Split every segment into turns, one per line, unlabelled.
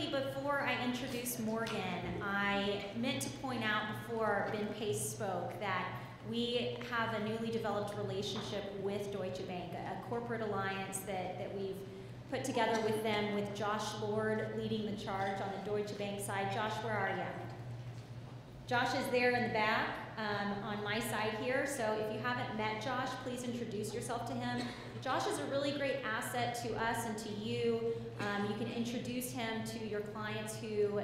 quickly, before I introduce Morgan, I meant to point out before Ben Pace spoke that we have a newly developed relationship with Deutsche Bank, a corporate alliance that we've put together with them, with Josh Lord leading the charge on the Deutsche Bank side. Josh, where are you? Josh is there in the back on my side here, so if you haven't met Josh, please introduce yourself to him. Josh is a really great asset to us and to you. You can introduce him to your clients who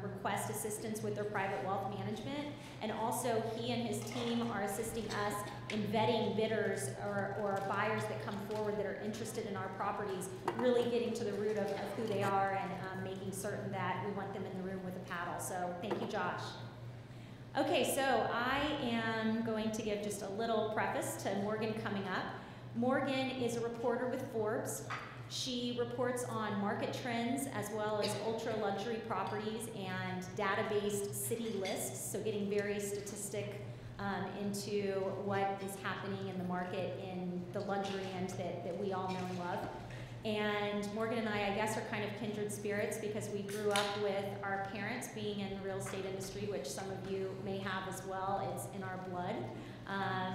request assistance with their private wealth management, and also he and his team are assisting us in vetting bidders or buyers that come forward that are interested in our properties, really getting to the root of who they are and making certain that we want them in the room with a paddle. So thank you, Josh. Okay, so I am going to give just a little preface to Morgan coming up. Morgan is a reporter with Forbes. She reports on market trends as well as ultra luxury properties and data-based city lists, so getting very statistic into what is happening in the market in the luxury end that we all know and love. And Morgan and I guess, are kind of kindred spirits because we grew up with our parents being in the real estate industry, which some of you may have as well. It's in our blood.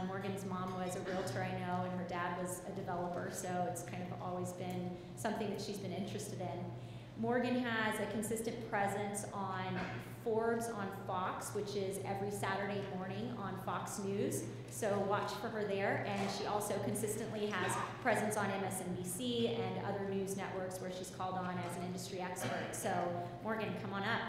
Morgan's mom was a realtor, I know, and her dad was a developer, so it's kind of always been something that she's been interested in. Morgan has a consistent presence on Forbes on Fox, which is every Saturday morning on Fox News, so watch for her there. And she also consistently has presence on MSNBC and other news networks where she's called on as an industry expert. So Morgan, come on up.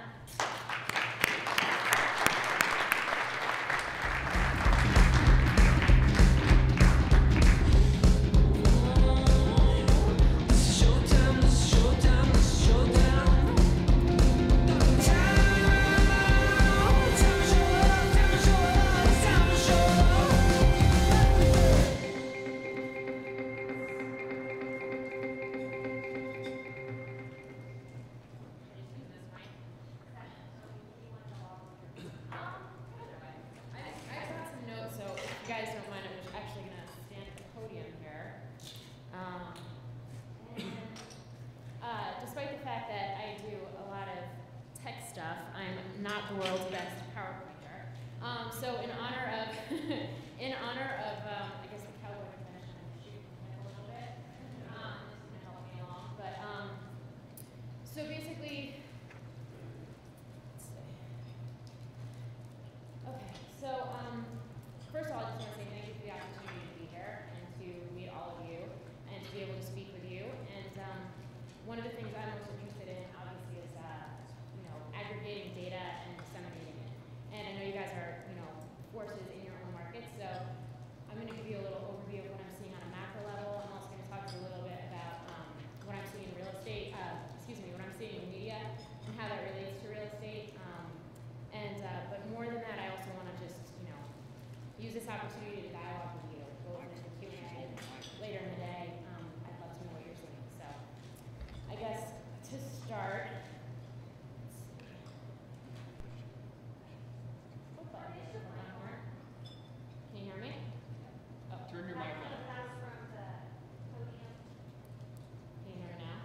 Opportunity to dialogue with you, go into the Q&A later in the day. I'd love to know what you're seeing. So I guess to start, can you hear me? Oh.
Turn your mic on.
Can you hear me now?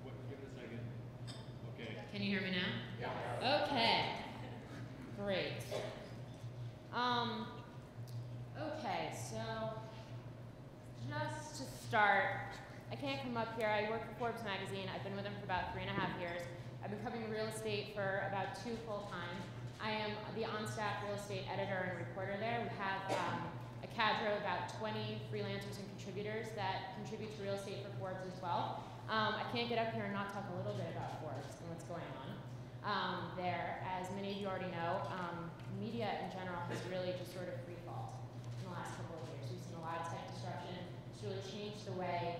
What, give it a second. Okay.
Can you hear me now?
Yeah.
Okay. Great. Okay, so just to start, I can't come up here. I work for Forbes magazine. I've been with them for about 3.5 years. I've been covering real estate for about 2 full time. I am the on-staff real estate editor and reporter there. We have a cadre of about 20 freelancers and contributors that contribute to real estate for Forbes as well. I can't get up here and not talk a little bit about Forbes and what's going on there. As many of you already know, media in general has really just sort of free-falled in the last couple of years. We've seen a lot of tech disruption. It's really changed the way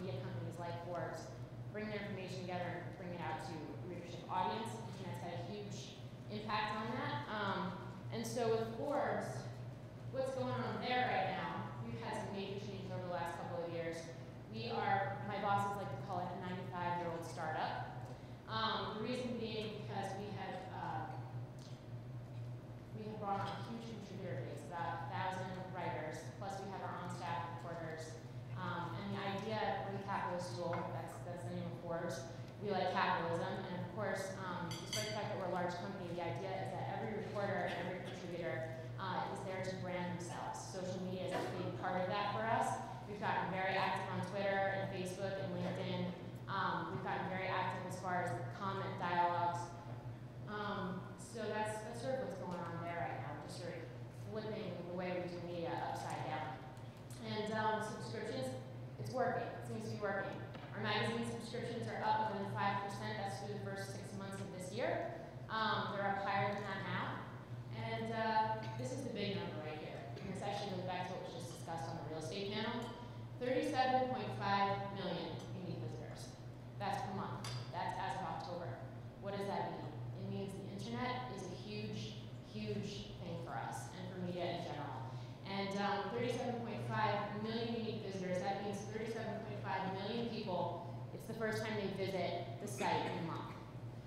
media companies like Forbes bring their information together and bring it out to a readership audience. The internet's had a huge impact on that. And so with Forbes, what's going on there right now, we've had some major changes over the last couple of years. We are, my bosses like to call it a 95-year-old startup. The reason being because we have brought on a huge contributor base, about 1,000 writers, plus we have our own staff reporters. And the idea of the Capitalist Tool, that's the name of Forbes, we like capitalism, and of course, despite the fact that we're a large company, the idea is that every reporter and every contributor is there to brand themselves. Social media is a big part of that for us. We've gotten very active on Twitter and Facebook and LinkedIn. We've gotten very active as far as comment dialogues. So that's sort of what's going on there right now. We're just sort of flipping the way we do media upside down. And subscriptions, it's working. It seems to be working. Our magazine subscriptions are up more than 5%. That's through the first 6 months of this year. They're up higher than that now. And this is the big number right here. And this actually goes back to what was just discussed on the real estate panel. 37.5 million unique visitors. That's per month. That's as of October. What does that mean? It means the internet is a huge, huge thing for us and for media in general. And 37.5 million unique visitors, that means 37.5 million people, it's the first time they visit the site in a month.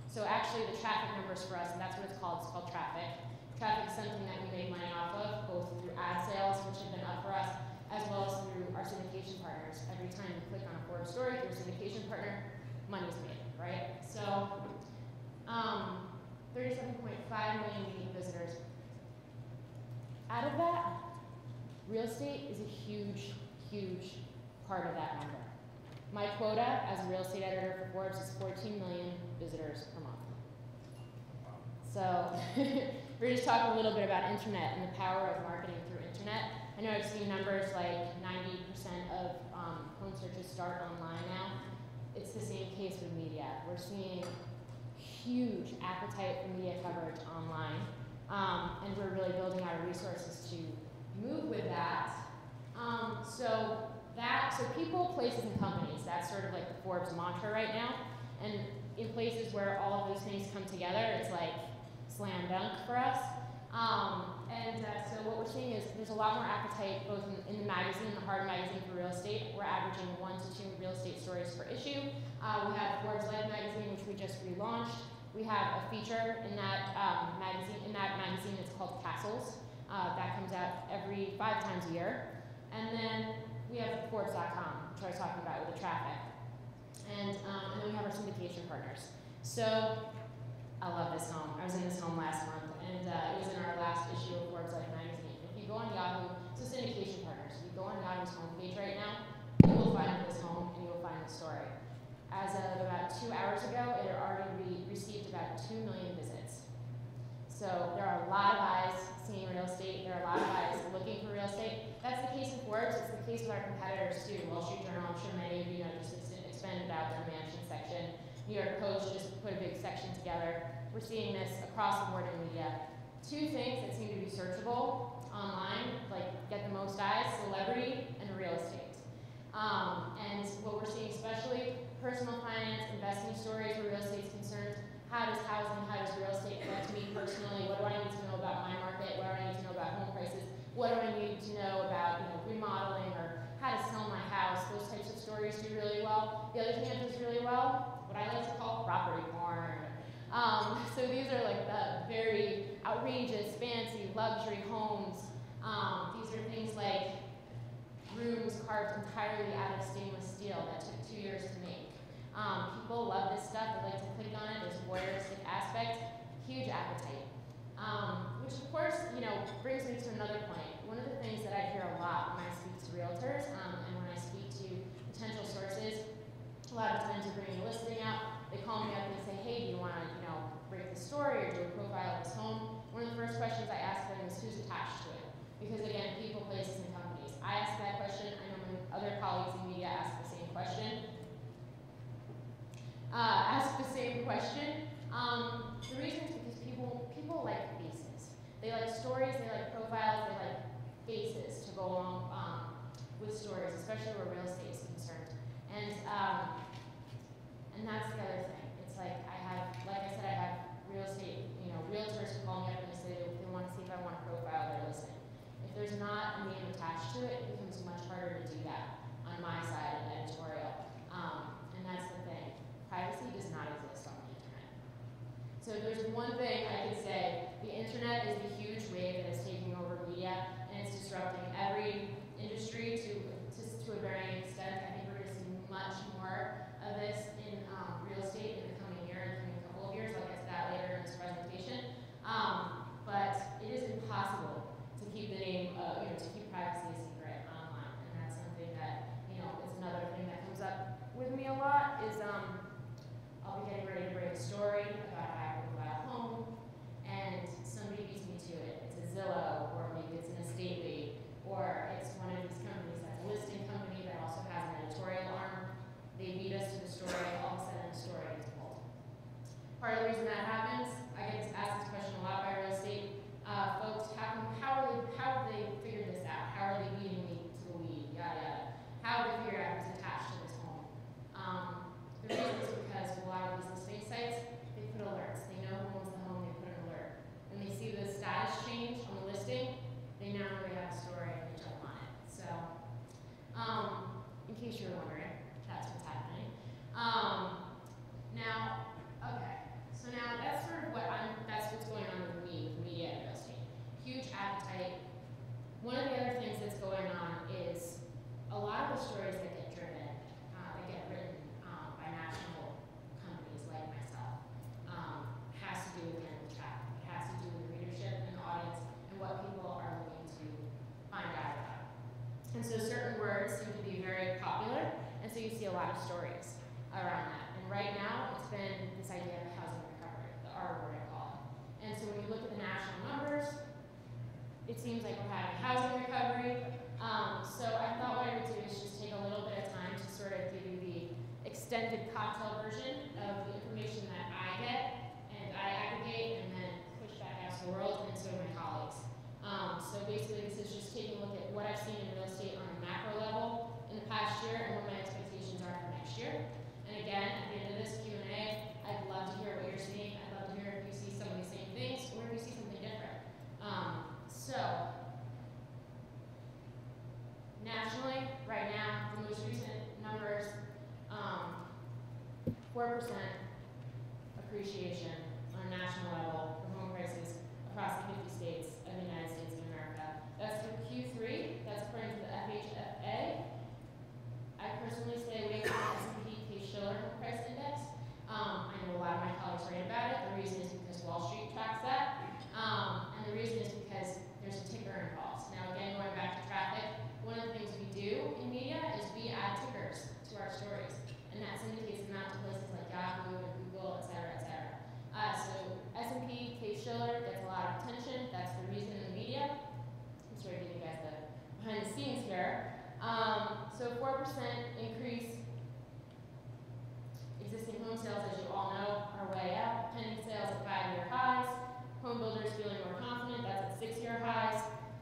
So actually the traffic numbers for us, and that's what it's called traffic. Traffic is something that we make money off of, both through ad sales, which have been up for us, as well as through our syndication partners. Every time you click on a Forbes story through a syndication partner, money's made, right? So 37.5 million unique visitors. Out of that, real estate is a huge, huge part of that number. My quota as a real estate editor for Forbes is 14 million visitors per month. So we're just talking a little bit about internet and the power of marketing through internet. I know I've seen numbers like 90% of home searches start online now. It's the same case with media. We're seeing huge appetite for media coverage online, and we're really building our resources to move with that. So people, places, and companies, that's sort of like the Forbes mantra right now. And in places where all of those things come together, it's like slam dunk for us. So what we're seeing is there's a lot more appetite both in the magazine, the hard magazine for real estate. We're averaging 1 to 2 real estate stories per issue. We have Forbes Life magazine, which we just relaunched. We have a feature in that magazine, it's called Castles. That comes out every 5 times a year. And then we have Forbes.com, which I was talking about with the traffic. And then we have our syndication partners. So I love this home. I was in this home last month, and it was in our last issue of Forbes Life magazine. If you go on Yahoo, so syndication partners, if you go on Yahoo's homepage right now, you will find this home and you will find the story. As of about 2 hours ago, it had already received about 2 million visits. So there are a lot of eyes seeing real estate. There are a lot of eyes looking for real estate. That's the case in Forbes. It's the case with our competitors too. Wall Street Journal, I'm sure many of you know, just expanded out their mansion section. New York Post just put a big section together. We're seeing this across the board in media. 2 things that seem to be searchable online, like get the most eyes, celebrity and real estate. And what we're seeing especially, personal finance, investing stories where real estate is concerned. How does housing, how does real estate affect me personally? What do I need to know about my market? What do I need to know about home prices? What do I need to know about remodeling or how to sell my house? Those types of stories do really well. The other thing that does really well, what I like to call property porn. So these are like the very outrageous, fancy, luxury homes. These are things like rooms carved entirely out of stainless steel that took 2 years to make. People love this stuff. They like to click on it. There's a voyeuristic aspect, huge appetite. Which of course, brings me to another point. One of the things that I hear a lot when I speak to realtors and when I speak to potential sources, a lot of times they're bringing a listing out. They call me up and they say, hey, do you want to, break the story or do a profile of this home? One of the first questions I ask them is who's attached to it? Because again, people, places, and companies. I ask that question. I know my other colleagues in media ask the same question. The reason is because people like faces. They like stories, they like profiles, they like faces to go along with stories, especially where real estate is concerned. And that's the other thing. It's like I have real estate, realtors who call me up and they say they want to see if I want to profile their listing. If there's not a name attached to it, it becomes much harder to do that on my side of editorial. And that's the thing. Privacy does not exist on the internet. So if there's one thing I could say, the internet is the huge wave that is taking over media, and it's disrupting every industry to a varying extent. I think we're going to see much more of this in real estate Part of the reason that happens, I get asked this question a lot by real estate folks. How have they figured this out? How are they beating me to the lead? Yada yada. How have they figured out who's attached to this home? The reason is because a lot of these listing sites, they put alerts. They know who owns the home. They put an alert. When they see the status change on the listing, they now know they have a story and they jump on it. So, in case you're wondering, that's what's happening. So now that's sort of that's what's going on with me, with media and real estate. Huge appetite. One of the other things that's going on is a lot of the stories that get driven, that get written by national companies like myself, has to do again with traffic. It has to do with readership and audience and what people are looking to find out about. And so certain words seem to be very popular, and so you see a lot of stories around that. And right now, it's been this idea of housing recovery, the R word I call it. And so when you look at the national numbers, it seems like we're having housing recovery. So I thought what I would do is just take a little bit of time to sort of give you the extended cocktail version of the information that I get and I aggregate and then push back out to the world and so do my colleagues. So basically this is just taking a look at what I've seen in real estate on a macro level in the past year and what my expectations are for next year. And again, at the end of this Q&A, I'd love to hear what you're seeing. I'd love to hear if you see some of the same things or if you see something different. Nationally, right now, the most recent numbers, 4% appreciation on a national level for home prices across the 50 states of the United States of America. That's for Q3. That's according to the FHFA. I personally stay away from the S&P Case-Shiller Home Price Index. I know a lot of my colleagues write about it. The reason is because Wall Street tracks that. And the reason is because there's a ticker involved. Now again, going back to traffic, one of the things we do in media is we add tickers to our stories. And that syndicates them out to places like Yahoo and Google, et cetera, et cetera. So S&P Case-Shiller gets a lot of attention. That's the reason in the media. I'm sort of giving you guys the behind the scenes here. So 4% increase. Existing home sales, as you all know, are way up. Pending sales at 5-year highs. Home builders feeling more confident. That's at 6-year highs.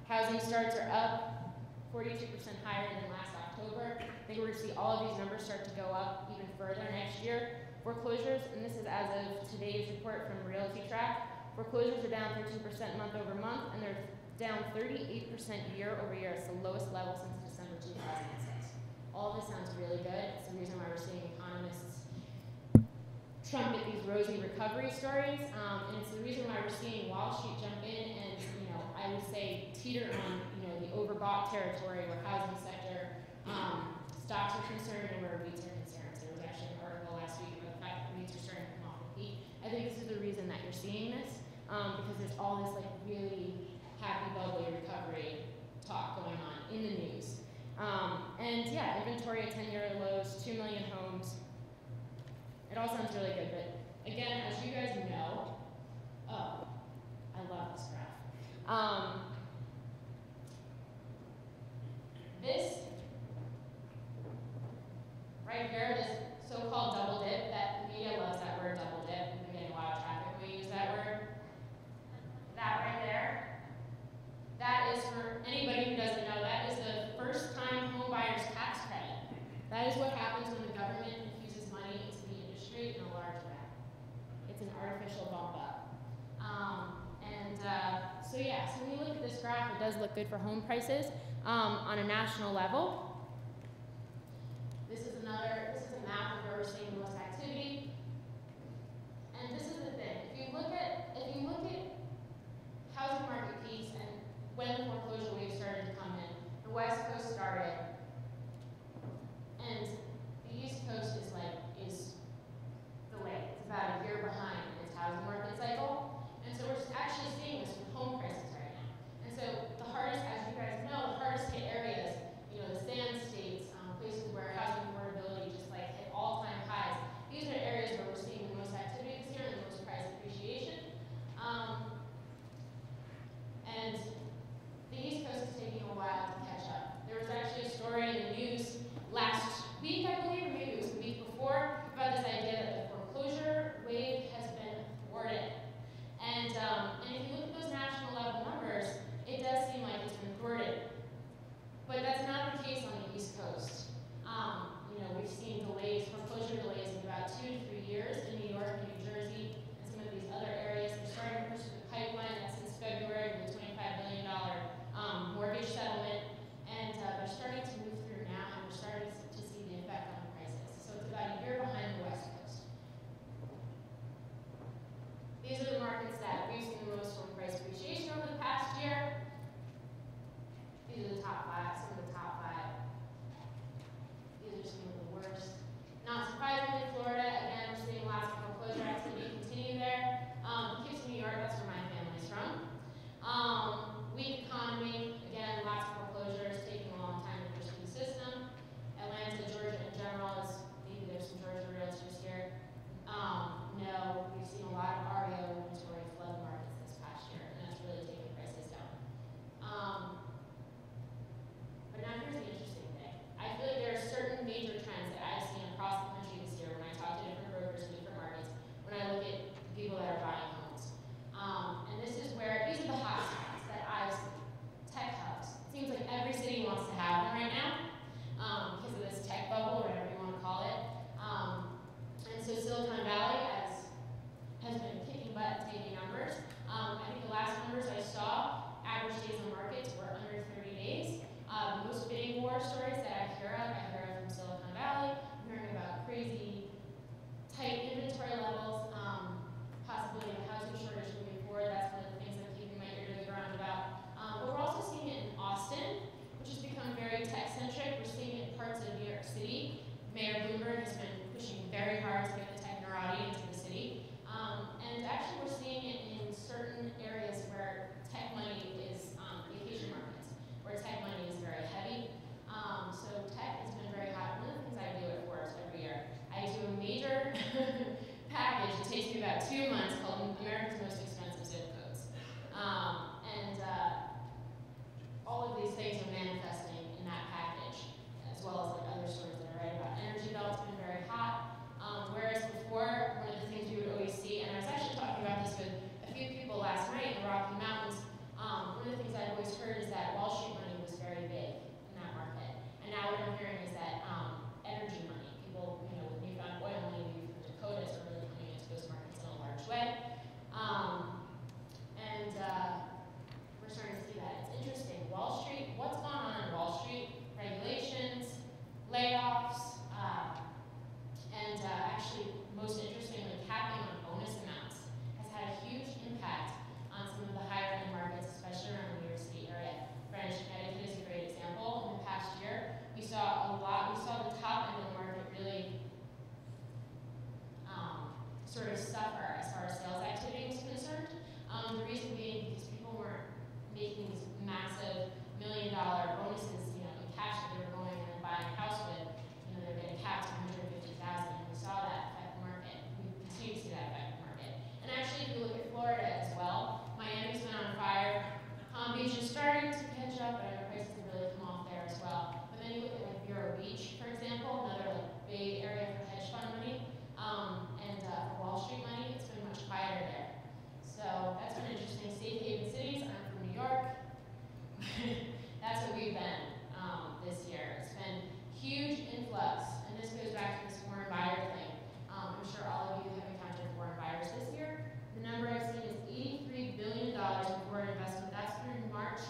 Housing starts are up 42% higher than last October. I think we're going to see all of these numbers start to go up even further next year. Foreclosures, and this is as of today's report from Realty Track, foreclosures are down 13% month over month, and they're down 38% year over year. It's the lowest level since December 2006. All of this sounds really good. It's the reason why we're seeing economists trumpet these rosy recovery stories, and it's the reason why we're seeing Wall Street jump in and, I would say teeter on, the overbought territory where housing sector stocks are concerned and where REITs are concerned. So there was actually an article last week about the fact that REITs are starting to come off the peak. I think this is the reason that you're seeing this, because there's all this really happy, bubbly recovery talk going on in the news. And yeah, inventory at 10-year lows, 2 million homes. It all sounds really good, but again, as you guys know, I love this graph. This right here, this so-called double dip, that the media loves that word double dip. We've been getting a lot of traffic when we use that word. That right there, that is for anybody who doesn't know, that is the first-time home buyer's tax credit. That is what happens when the government infuses money into the industry in a large way. It's an artificial bump up. So yeah, so when you look at this graph, it does look good for home prices on a national level. This is a map of where we're seeing the most activity. And this is the thing. If you look at housing market peaks and when the foreclosure wave started to come in, the West Coast started, and the East Coast is the way. It's about a year behind in its housing market cycle. And so we're actually seeing this with home prices right now. And so the hardest, as you guys know, the hardest hit areas, the sand states, places where housing affordability just hit all-time highs about 2 months called America's Most Expensive Zip Codes. All of these things are manifesting in that package, as well as like other stories that I write about. Energy Belt's been very hot, whereas before, one of the things we would always see, and I was actually talking about this with a few people last night in the Rocky Mountains, one of the things I've always heard is that Wall Street money was very big in that market. And now what I'm hearing is that energy money, people, with newfound oil money from the Dakotas are really coming into those markets in a large way. We're starting to see that. It's interesting. Wall Street, what's gone on in Wall Street? Regulations, layoffs, actually, most interestingly, capping on bonus amounts has had a huge impact on some of the higher end markets, especially around the New York City area. Brennan, Connecticut is a great example. In the past year, we saw the top end of the market really sort of suffer as far as sales activity was concerned. The reason being because people weren't making these massive $1 million bonuses, in cash that they were going and buying a house with. They were getting capped at $150,000, and we saw that affect the market. We continue to see that affect the market. And actually, if you look at Florida as well, Miami's been on fire. Palm Beach is starting to catch up, but I know prices have really come off there as well. But then you look at like Vero Beach, for example, another like big area for hedge fund money, for Wall Street money, it's been much quieter there. So that's been interesting. Safe haven cities. I'm from New York. That's what we've been this year. It's been huge influx, and this goes back to this foreign buyer thing. I'm sure all of you have encountered foreign buyers this year. The number I've seen is $83 billion in foreign investment. That's through March.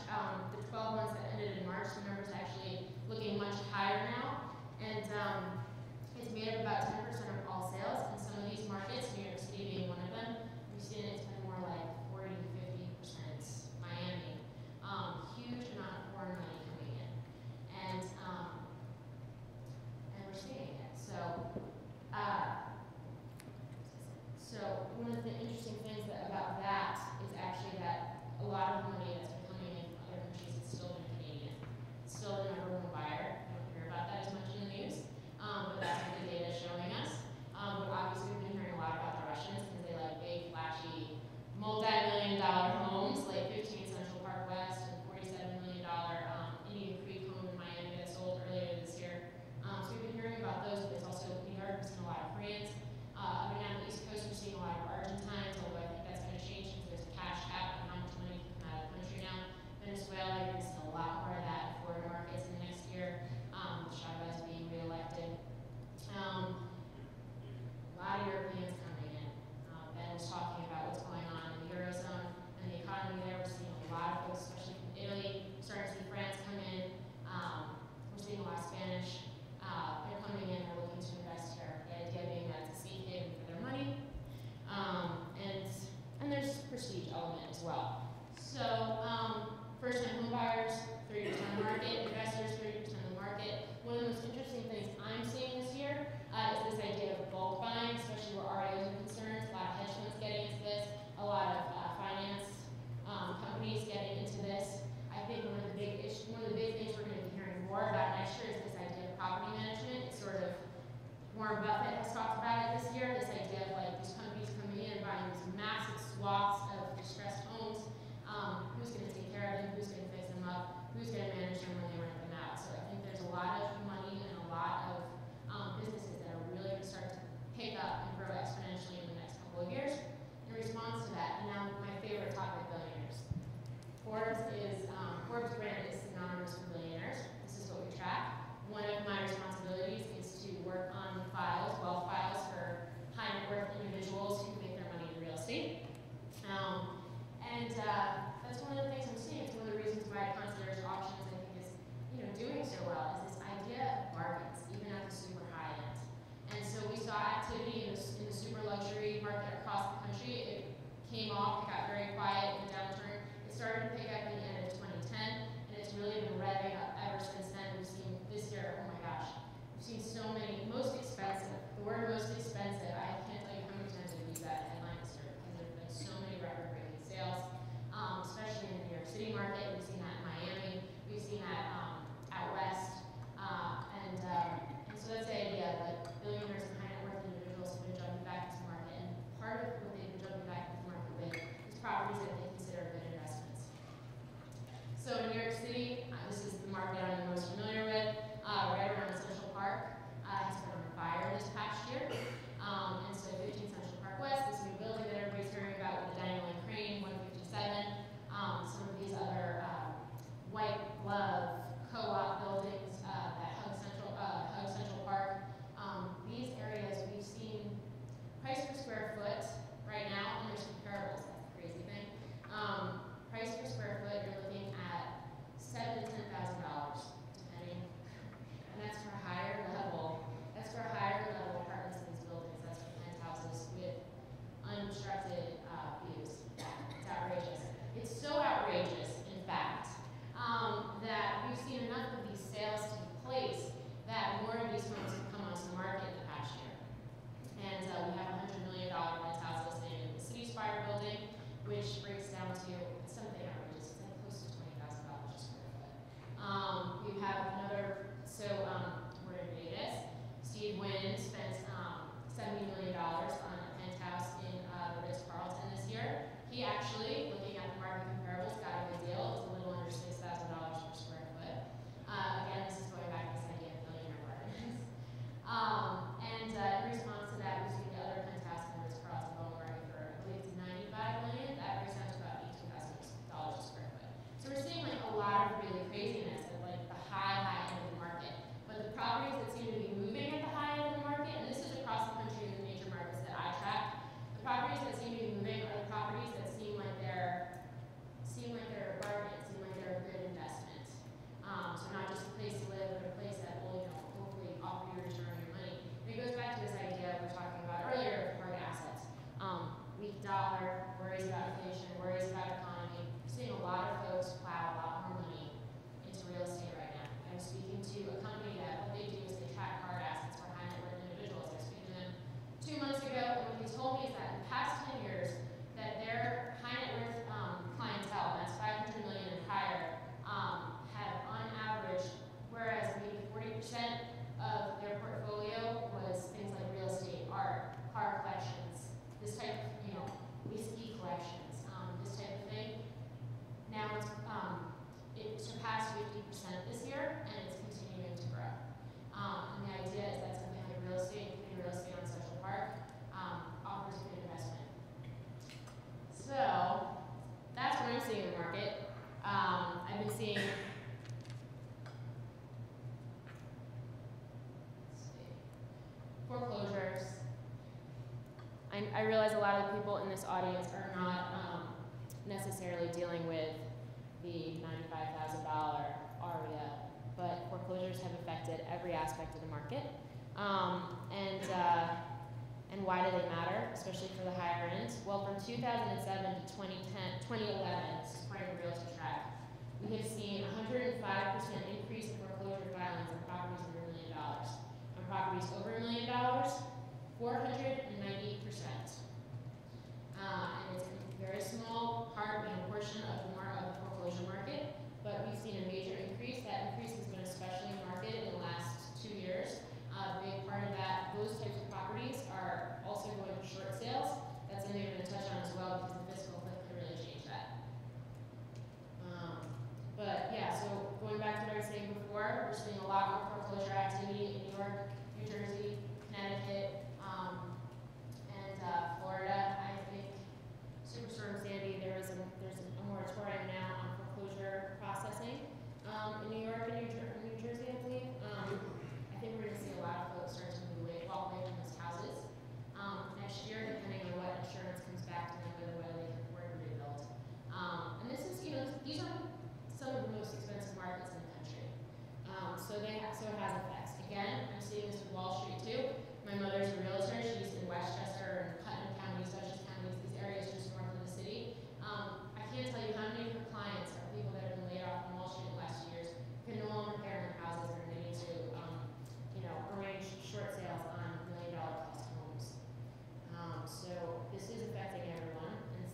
The 12 months that ended in March, the number's actually looking much higher now. And it's made up about 10% of all sales. In some of these markets, New York City being one of them, we've seen it's been more like 40 to 50%. Miami. Huge amount of foreign money coming in. And we're seeing it. So one of the interesting things about that is actually that a lot of the money that's been coming in from other countries has still been Canadian. It's still the number one buyer. I don't hear about that as much in the news, but that's what the data is showing us. But obviously we've been hearing a lot about the Russians because they like big, flashy, multi-million-dollar homes like 15 Central Park West and $47 million Indian Creek home in Miami that sold earlier this year. So we've been hearing about those, but it's also New York. We've seen a lot of Koreans. Up and down the East Coast, we're seeing a lot of Argentines, although I think that's going to change because there's a cash cap on how much money can come out of the told me is that in the past 10 years, that their high net worth clientele, that's 500 million and higher, have on average, whereas maybe 40% of their portfolio was things like real estate, art, car collections, this type of, whiskey collections, this type of thing. Now it surpassed 50% this year, and it's continuing to grow. And the idea is that something like real estate, including real estate on Central Park, offers a good investment. So that's what I'm seeing in the market. I've been seeing, foreclosures. I realize a lot of the people in this audience are not necessarily dealing with the $95,000 ARIA, but foreclosures have affected every aspect of the market. And why do they matter, especially for the higher end? Well, from 2007 to 2011, this is part of the Realty Track, we have seen 105% increase in foreclosure filings on properties under $1 million. On properties over $1 million, 498%. And it's a very small portion of the foreclosure market, but we've seen a major increase. That increase has been especially marked in the last 2 years. A big part of that, those types of properties are also going for short sales. That's something we're going to touch on as well because the fiscal cliff could really change that. But yeah, so going back to what I was saying before, we're seeing a lot more foreclosure activity in New York, New Jersey, Connecticut, and Florida. I think Superstorm Sandy, there's a moratorium now on foreclosure processing in New York and New Jersey, I believe. I think we're going to see a lot of folks start to walk away from those houses next year, depending on what insurance comes back to them, whether they can afford to rebuild. And this is, these are some of the most expensive markets in the country. So it has effects. Again, I'm seeing this with Wall Street too. My mother's a realtor. She's in Westchester and Putnam counties, Dutchess counties, these areas just north of the city. I can't tell you how many of her clients are people that have been laid off from Wall Street in the last years, can no longer pay their houses, and they need to, arrange short sales on $1 million plus homes. So this is affecting everyone. And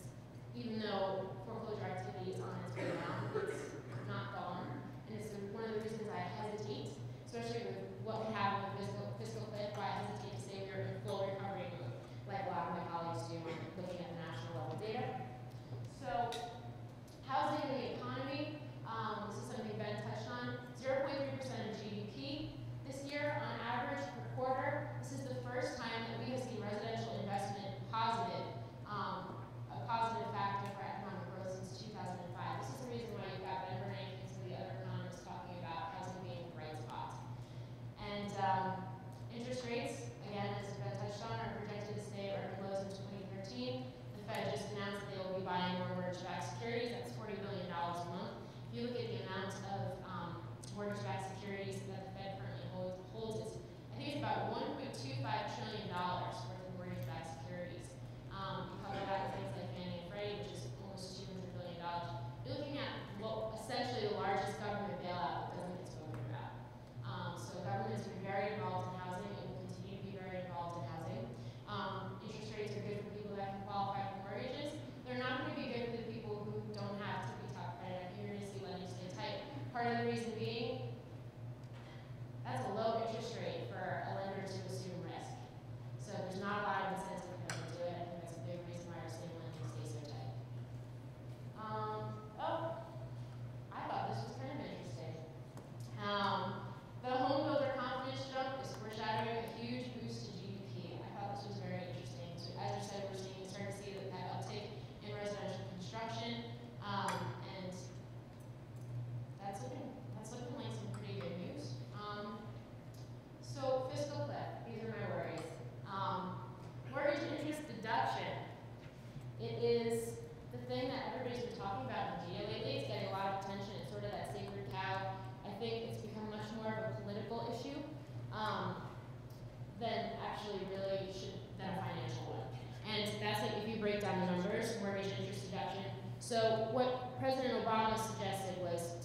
even though foreclosure activity is on its way down, it's not gone. And it's one of the reasons I hesitate, especially with what we have in the fiscal cliff, why I hesitate to say we're in full recovery mode, like a lot of my colleagues do when looking at the national level data. So housing and the economy, this is something Ben touched on, 0.3% of GDP this year on average per quarter. This is the first time that we have seen residential investment positive, a positive factor for economic growth since 2005. This is the reason why you've got Ben Brennan and some of the other economists talking about housing being the bright spot. And interest rates, again, as Ben touched on, are projected to stay at record lows in 2013. The Fed just announced that they will be buying more mortgage-backed securities. That's $40 billion a month. If you look at the amount of mortgage-backed securities that the Fed currently holds, I think it's about $1.25 trillion worth of mortgage-backed securities. You couple that with things like Fannie and Freddie, which is almost $200 billion. You're looking at essentially the largest government bailout that doesn't get spoken about. So government has been very involved in housing and will continue to be very involved in housing. Interest rates are good for people that can qualify for mortgages. They're not going to be good for the people who don't have tippy top credit. You're going to see lending stay tight. Part of the reason being, that's a low interest rate for a lender to assume risk. So there's not a lot of incentive for them to do it. I think that's a big reason why we're seeing lending stay so tight. I thought this was kind of interesting. The home builder confidence jump is foreshadowing a huge boost to GDP. I thought this was very interesting. So as you said, we're starting to see that uptake in residential construction, and that's looking like some pretty good news. So fiscal cliff, these are my worries. Mortgage interest deduction. It is the thing that everybody's been talking about in the media lately. It's getting a lot of attention. It's sort of that sacred cow. I think it's become much more of a political issue than actually really than a financial one. And that's like if you break down the numbers, mortgage interest deduction. So what President Obama suggested was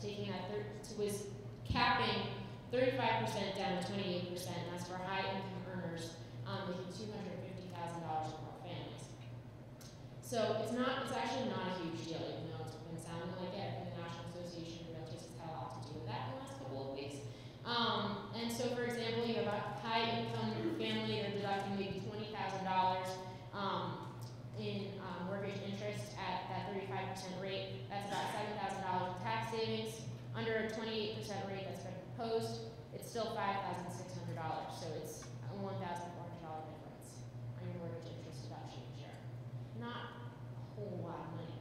capping 35% down to 28%. That's for high income earners making $250,000 or more So it's actually not a huge deal, even though it's been sounding like it. I think the National Association of Realtors has had a lot to do with that in the last couple of weeks. And so, for example, you have a high-income family, you're deducting maybe $20,000 in mortgage interest at that 35% rate. That's about $7,000 in tax savings. Under a 28% rate that's been proposed, it's still $5,600. So it's a $1,400 difference on your mortgage interest deduction each year. Not a whole lot of money,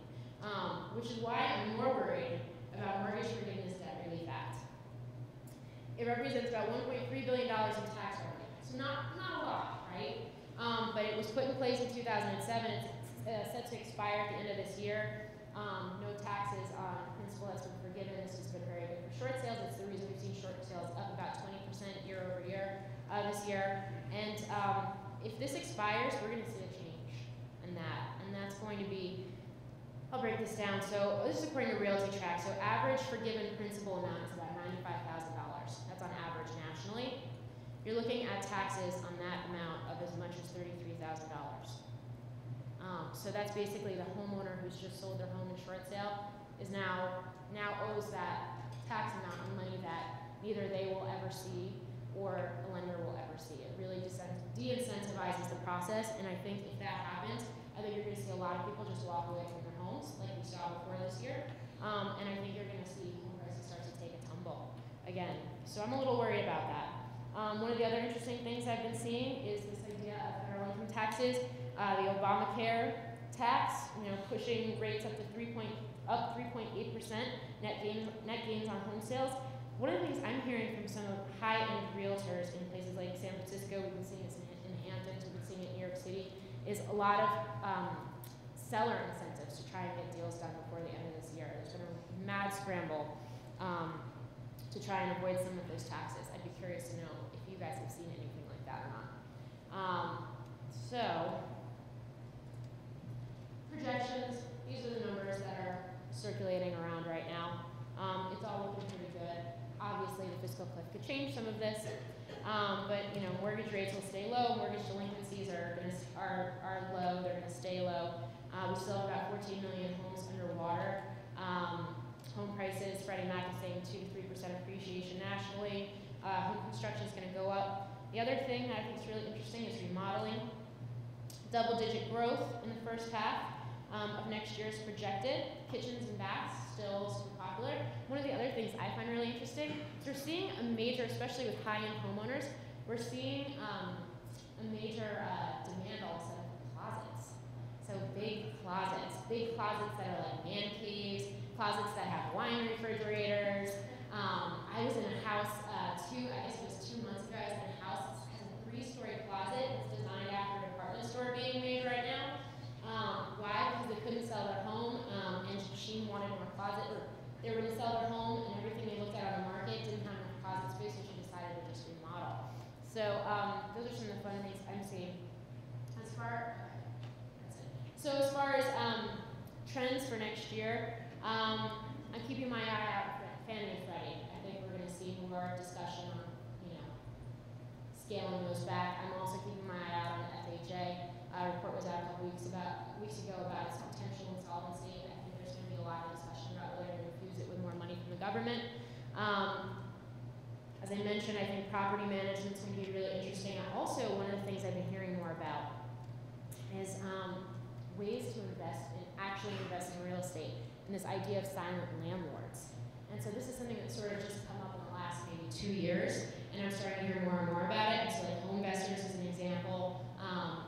which is why I'm more worried about Mortgage Forgiveness Debt Relief Act. It represents about $1.3 billion in tax revenue, so not a lot, right? But it was put in place in 2007. It's set to expire at the end of this year. No taxes on principal has been forgiven. This has been very good for short sales. It's the reason we've seen short sales up about 20% year over year this year. And if this expires, we're going to see a change in that, and that's going to be. I'll break this down. So this is according to Realty Track. So average forgiven principal amount is about $95,000. That's on average nationally. You're looking at taxes on that amount of as much as $33,000. So that's basically the homeowner who's just sold their home in short sale is now owes that tax amount of money that neither they will ever see or a lender will ever see. It really de-incentivizes the process, and I think if that happens, I think you're going to see a lot of people just walk away from their homes, like we saw before this year, and I think you're going to see home prices start to take a tumble again. So I'm a little worried about that. One of the other interesting things I've been seeing is this idea of federal income taxes, the Obamacare tax, pushing rates up to 3.8% net gains on home sales. One of the things I'm hearing from some of high-end realtors in places like San Francisco, we've been seeing this in Hamptons, we've been seeing it in New York City, is a lot of seller incentives to try and get deals done before the end of this year. There's been a mad scramble to try and avoid some of those taxes. I'd be curious to know if you guys have seen anything like that or not. So, projections, these are the numbers that are circulating around right now. It's all looking pretty good. Obviously, the fiscal cliff could change some of this, but mortgage rates will stay low. Mortgage delinquencies are low. They're going to stay low. We still have about 14 million homes underwater. Home prices, Freddie Mac is saying 2 to 3% appreciation nationally. Home construction is going to go up. The other thing that I think is really interesting is remodeling. Double-digit growth in the first half of next year is projected. Kitchens and baths still super popular. One of the other things I find really interesting is we're seeing a major, especially with high-end homeowners, we're seeing a major demand all of a sudden for closets. So big closets that are like man caves, closets that have wine refrigerators. I was in a house I guess it was 2 months ago, I was in a house that has a 3-story closet. It's designed after a department store being made right now. Why? Because they couldn't sell their home, and she wanted more closet, or they were going to sell their home, and everything they looked at on the market didn't have enough closet space, so she decided to just remodel. So those are some of the fun things I'm seeing. As far as trends for next year, I'm keeping my eye out for Fannie and Freddie. I think we're going to see more discussion on, scaling those back. I'm also keeping my eye out on the FHA. A report was out a couple weeks ago about its potential insolvency. I think there's going to be a lot of discussion about whether to infuse it with more money from the government. As I mentioned, I think property management is going to be really interesting. Also, one of the things I've been hearing more about is ways to actually invest in real estate, and this idea of silent landlords. And so this is something that's sort of just come up in the last maybe 2 years, and I'm starting to hear more and more about it. So like Home Investors is an example.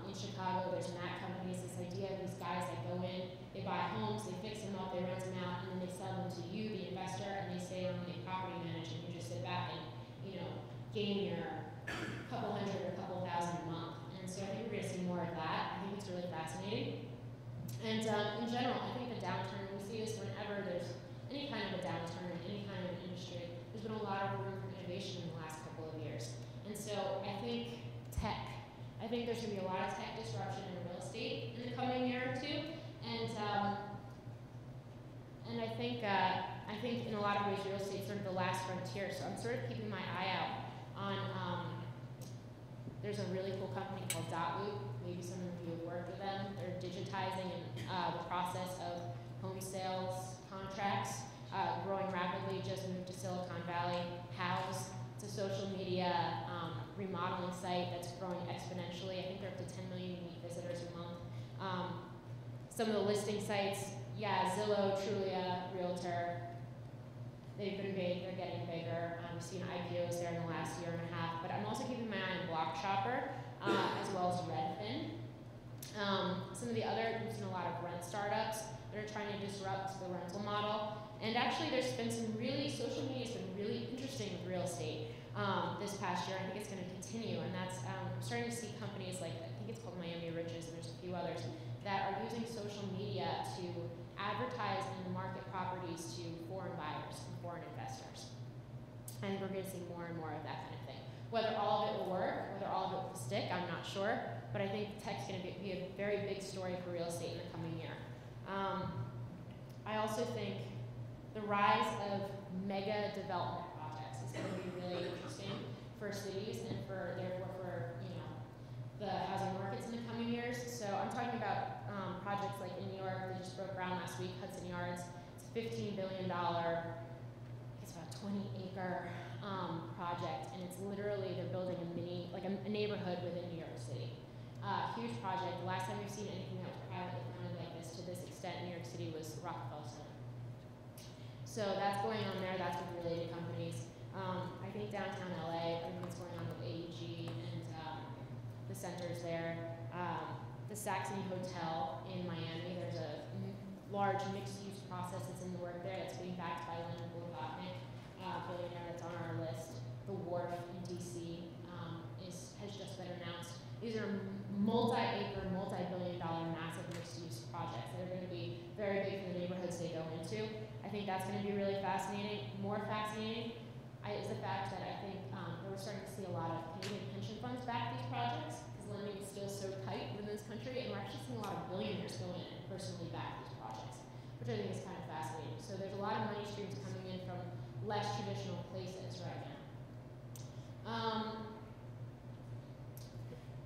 In Chicago, there's Mac companies, this idea of these guys that go in, they buy homes, they fix them up, they rent them out, and then they sell them to you, the investor, and they stay on the property management. You just sit back and, gain your couple hundred or couple thousand a month. And so I think we're going to see more of that. I think it's really fascinating. And in general, I think the downturn, we see this whenever there's any kind of a downturn in any kind of industry, there's been a lot of room for innovation in the last couple of years. And so I think there's going to be a lot of tech disruption in real estate in the coming year or two. And I think in a lot of ways real estate is sort of the last frontier. So I'm sort of keeping my eye out on, there's a really cool company called Dotloop. Maybe some of you have worked with them. They're digitizing and The process of home sales contracts growing rapidly, just moved to Silicon Valley. House, it's a social media remodeling site that's growing exponentially. I think they're up to 10 million unique visitors a month. Some of the listing sites, yeah, Zillow, Trulia, Realtor, they've been big, they're getting bigger. We've seen IPOs there in the last year and a half, but I'm also keeping my eye on Block Shopper, as well as Redfin. Some of the other, we've seen a lot of rent startups that are trying to disrupt the rental model. And actually there's been some really, social media's been really interesting with real estate this past year. I think it's gonna continue, and that's, I'm starting to see companies like, I think it's called Miami Riches, and there's a few others, that are using social media to advertise and market properties to foreign buyers and foreign investors. I think we're gonna see more and more of that kind of thing. Whether all of it will work, whether all of it will stick, I'm not sure, but I think tech's gonna be a very big story for real estate in the coming year. I also think the rise of mega development projects is gonna be really interesting for cities and for, therefore, for, you know, the housing markets in the coming years. So I'm talking about projects like in New York, they just broke ground last week, Hudson Yards. It's a $15 billion, it's about 20-acre project, and it's literally, they're building a mini, like a neighborhood within New York City. Huge project. The last time we've seen anything that was privately funded like this to this extent in New York City was Rockefeller Center. So that's going on there, that's with related companies. I think downtown LA, everything's going on with AEG and the centers there. The Saxony Hotel in Miami, there's a large mixed-use process that's in the work there that's being backed by Leonard Blavatnik, billionaire that's on our list. The Wharf in DC has just been announced. These are multi-acre, multi-billion-dollar massive mixed-use projects that are going to be very big for the neighborhoods they go into. I think that's going to be really fascinating. More fascinating is the fact that I think we're starting to see a lot of Canadian pension funds back these projects, because lending is still so tight within this country, and we're actually seeing a lot of billionaires go in and personally back these projects, which I think is kind of fascinating. So there's a lot of money streams coming in from less traditional places right now.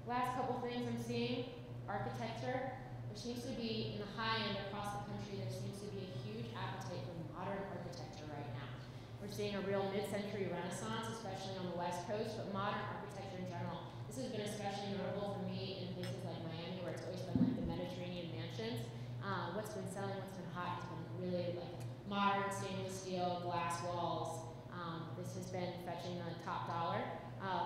Last couple things I'm seeing, architecture. There seems to be, in the high end across the country, there seems to be a huge appetite for modern architecture right now. We're seeing a real mid-century renaissance, especially on the West Coast, but modern architecture in general. This has been especially notable for me in places like Miami, where it's always been like the Mediterranean mansions. What's been selling, what's been hot, has been really like modern stainless steel, glass walls. This has been fetching the top dollar.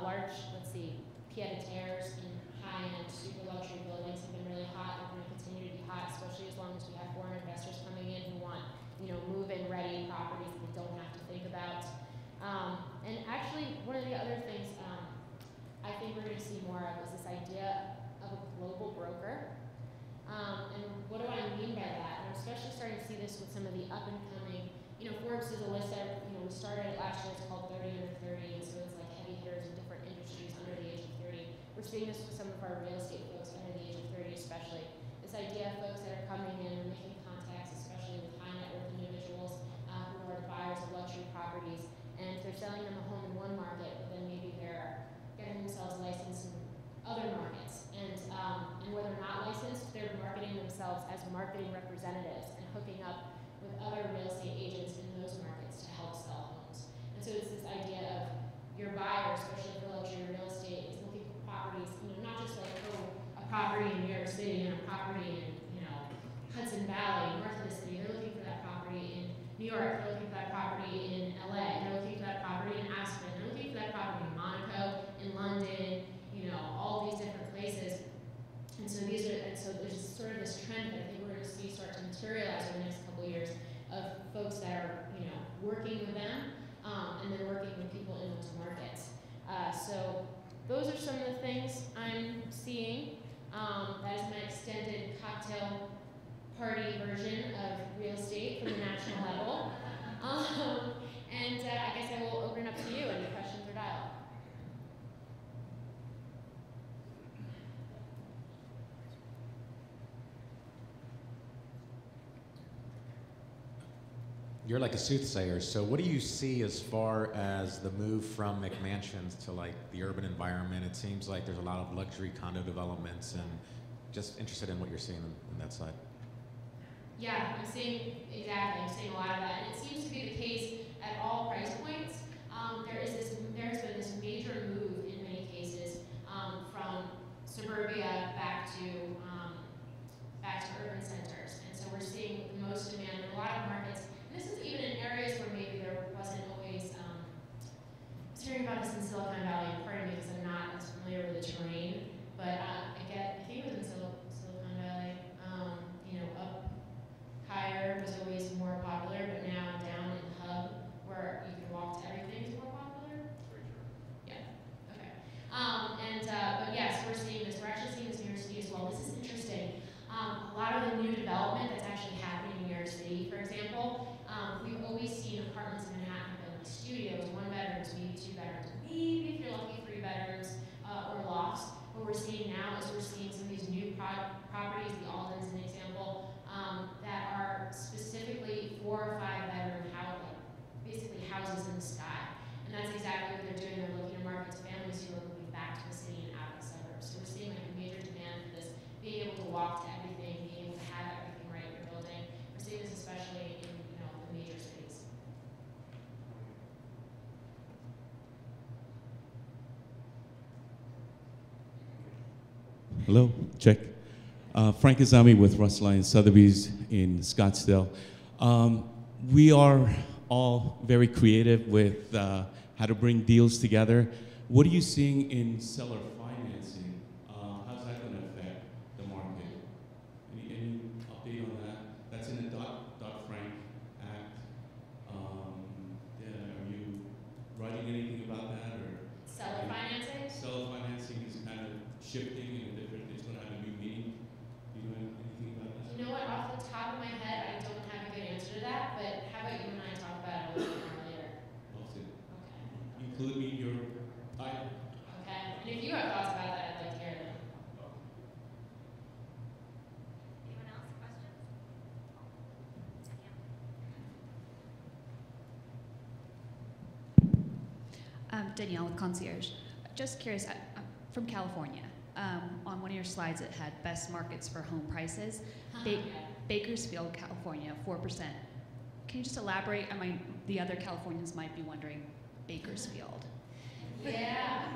Large, let's see, pied-à-terres in high-end, super luxury buildings have been really hot. They're going to continue to be hot, especially as long as we have foreign investors coming in who want, you know, move-in ready properties that they don't have to think about. And actually, one of the other things I think we're going to see more of is this idea of a global broker. And what do I mean by that? And I'm especially starting to see this with some of the up-and-coming, you know, Forbes is a list that, you know, we started it last year, it's called 30 under 30, and so it's like heavy hitters in different industries under the age of 30. We're seeing this with some of our real estate folks under the age of 30 especially. This idea of folks that are coming in and making contacts, especially with high net worth individuals who are buyers of luxury properties, and if they're selling them a home in one market, but then maybe they're getting themselves licensed in other markets. And where they're not licensed, they're marketing themselves as marketing representatives and hooking up with other real estate agents in those markets to help sell homes. And so it's this idea of your buyer, especially for luxury real estate, is looking for properties, you know, not just like, oh, a property in New York City and a property in, you know, Hudson Valley, north of the city. They're looking for that property in New York. They're looking for that property in LA. They're looking for that property in Aspen. They're looking for that property in Monaco, in London, you know, all these different places. And so there's sort of this trend that I think we're going to see start to materialize over the next couple of years of folks that are, you know, working with them and then working with people in those markets. So those are some of the things I'm seeing. That is my extended cocktail party version of real estate from the national level. And I guess I will open it up to you, any questions or dialogue.
You're like a soothsayer, so what do you see as far as the move from McMansions to like the urban environment? It seems like there's a lot of luxury condo developments, and just interested in what you're seeing in that side.
Yeah, I'm seeing a lot of that, and it seems to be the case at all price points. There's been this major move in many cases from suburbia back to urban centers, and so we're seeing the most demand in a lot of markets. And this is even in areas where maybe there wasn't always. I was hearing about this in Silicon Valley, pardon me because I'm not as familiar with the terrain, but I think it was in Silicon Valley. Up higher was always more popular, but now down in the hub where you can walk to everything is more popular.
Very true.
Yeah. Okay. But yes, we're seeing this. We're actually seeing this in New York City as well. This is interesting. A lot of the new development that's actually happening in New York City, for example, we've always seen apartments in Manhattan have been like studios, 1 bedrooms, maybe 2 bedrooms, maybe if you're lucky 3 bedrooms or lofts. What we're seeing now is we're seeing some of these new properties, the Alden's an example, that are specifically 4 or 5 bedroom basically houses in the sky. And that's exactly what they're doing. They're looking to market to families who are moving back to the city and out of the suburbs. So we're seeing like a major demand for this, being able to walk to everything, being able to have everything right in your building. We're seeing this especially in the major cities.
Hello, check. Frank Izami with Russ Lyons Sotheby's in Scottsdale. We are all very creative with how to bring deals together. What are you seeing in seller financing? How's that going to affect the market? Any update on that? That's in the Dodd-Frank Act. Are you writing anything about that? Or
Seller financing?
Seller financing is kind of shifting in a different, it's going to have a new meaning. Do you know anything about that?
You know what? Off the top of my head, I don't have a good answer to that. But how about you and I talk about it a little bit more later?
Okay.
Okay.
Include me in your title.
Okay. And if you have thoughts about that, I'd like to hear them.
Anyone else? Questions?
Danielle with Concierge. Just curious, I'm from California. On one of your slides, it had best markets for home prices. Bakersfield, California, 4%. Can you just elaborate? The other Californians might be wondering, Bakersfield.
Yeah.